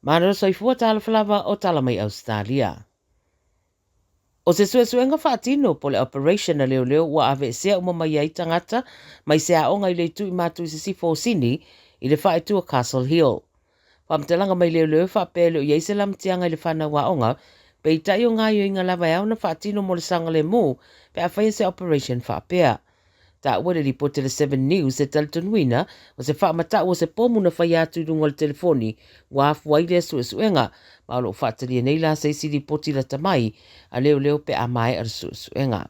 Mana soifua Tala Fou mai o Tala mai Ausetalia. O se suesuenga whaatino po le operation na leo ua ave sea umamai ai tangata mai se aonga i le tu i matu i se sifo sini i le whaetua Castle Hill. Whamtelanga mai leo whaapele o yeise lam tianga i le whana waonga pe i tai o ngā i inga lava au na whaatino mo le sanga le mu pe a whaia se operation whaapea. Ta ua le ripote le 7 News e talitonuina o se whaamata o se pomu na whai atu runga le telefoni wa afu ai le suesuenga ma o lo whaatalia nei la se isi ripoti la tamai a leo pe a mai ar suesuenga.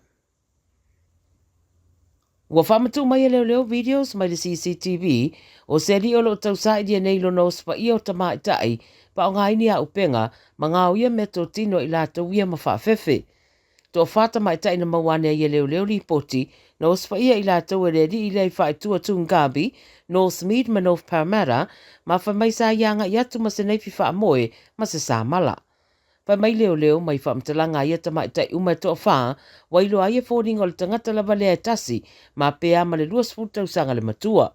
Ua whamatu mai a leo videos mai le CCTV o se li o lo tausa i dia nei lo no spa i o tamai tai pa o ngaini a upenga ma ngā uia me tō tino i la tau ia ma whaafefe. Tō whata mai tai na mawane i leo ripoti na ospa ia i la tau e redi i lei whae tua Tungabi, North Mead ma North Parramatta, ma wha mai sa ianga i atu ma se neifi wha moe ma se sa mala. Wha mai leo mai wha mtalanga i ata mai tai umai tō wha, wailo ai e fōringa o le tangata lava lea e tasi, ma pēa ma le luas futau sanga le matua.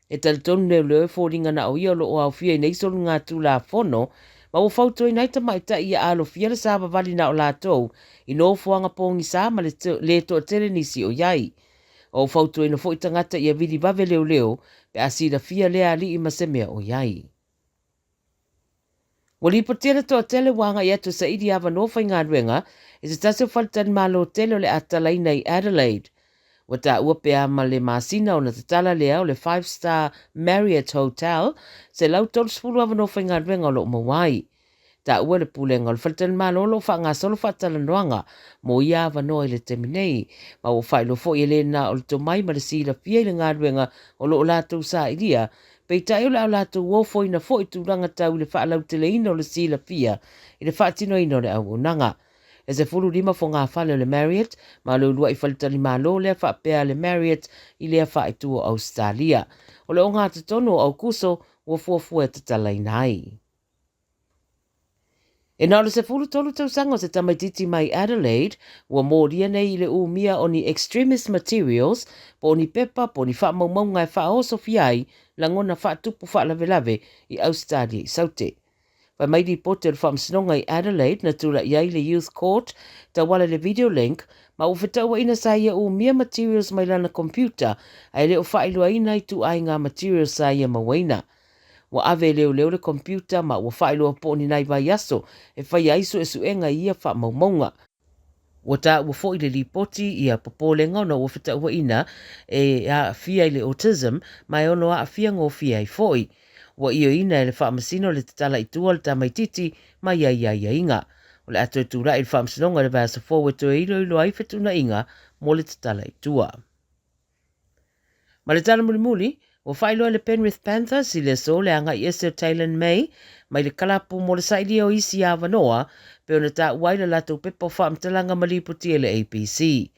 E talitonu leo e fōringa na o ia lo o au fia i neisolu ngā tū la whono, ma o fauto i naita mai ta ia alo fia le sāba vali na o lātou i no fuanga pōngi sā ma le to tere nisi o iai. O fauto i no fo i tangata ia vili vave leo pe asira fia lea li i masemea o iai. Wali potera to tele wanga i atu sa idi ava no whai ngā ruenga e se tasio whaltani malo tele o le atalaina i Adelaide. Wata ua pea ma le masina o na tatala lea o le 5-star Marriott Hotel se lau tolu spulu ava no whai ngā ruenga o lo mawai. Ta ua le pulenga o le whaltani malo lo wha ngā solo whatala noanga mo ia ava no i le teminei. Ma o whai lo fo i le na o le tomai ma le sila fia i le ngā ruenga o lo o lātou sa iria. Pei tai o le au lātou wofo ina fo i tūranga tau le wha alau tele ina o le sila fia i le whaatino ina o le au unanga. E se fulu rima fo ngā whale o le Marriott, ma lo lua i whalitani malo lea whaapea le Marriott i lea whaetua o Australia. O le o ngā tatono au kuso wofuofu e tatalai nai. E nā se fulu tolu tau sanga se tamaititi mai Adelaide, ua mōria nei i le umia o ni extremist materials, po ni pepa, po ni wha maumaunga e wha oso fiai, la ngona wha tupu wha lave i Australia i saute. Wai mai di pote le wha msinonga i Adelaide na tula iai le Youth Court, ta wala le video link, ma ufetaua ina sa ia umia materials mai lana computer, ai le o wha ilua ina i tu ai ngā materials sa ia mawaina. Wa ave leo le computer ma wa whailua po ni nai vai aso e whai aiso e suenga ia wha maumaunga. Wa ta wa fo i le ripoti ia popolenga na wa whita ua ina e a fia i le autism mai ono a fia ngō fia i foi. Wa io ina e le wha masino le tatala i tua le tamaititi mai ia inga. O le ato e tūra i le wha masinonga le vasa fo we to ilo ai whetuna inga mo le tatala i tua. Ma le tala muli o whailua le Penrith Panthers i le so le anga i Esther Taylor May, mai le kalapu mo le saidi o isi a wanoa, pe ona ta waila lato pepo whaamtalanga malipoti e le APC.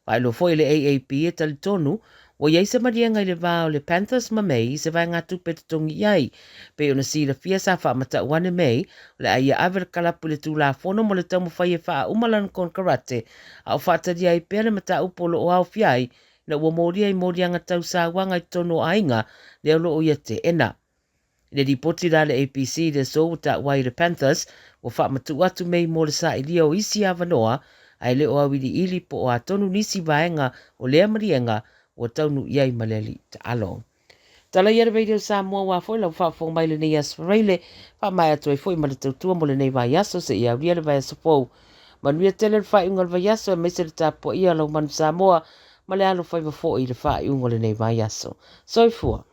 Whailua foi le AAP e talitonu, o iaisa marianga i le vāo le Panthers ma May se vai ngā tupe tatongi iai, pe ona si le fia sa whaamata wane May, le aia aver kalapu le tūla fono mo le tamu whai e wha umalan kon karate, au whaataria i pere mata upolo o au fiai, na ua moria i morianga tau sa wanga i tono ainga le alo o ia te ena. Le ripoti la le APC le so ta wai le Panthers o wha matu atu mei mo le sa i lio isi a wanoa ai le o awili ili po o a tonu nisi vaenga o lea marienga o taunu iai maleli ta alo. Tala iara radio Samoa wa foi lau wha Fou mai le nei asfareile wha mai atu ai foi ma le tautua mo le nei vai aso se ia ria le vai aso fou. Manuia tele le wha iunga le vai aso e meise le tapo ia lau manu Samoa ma le alo whaiva fo i le wha i ungo le nei vai aso. Soifua.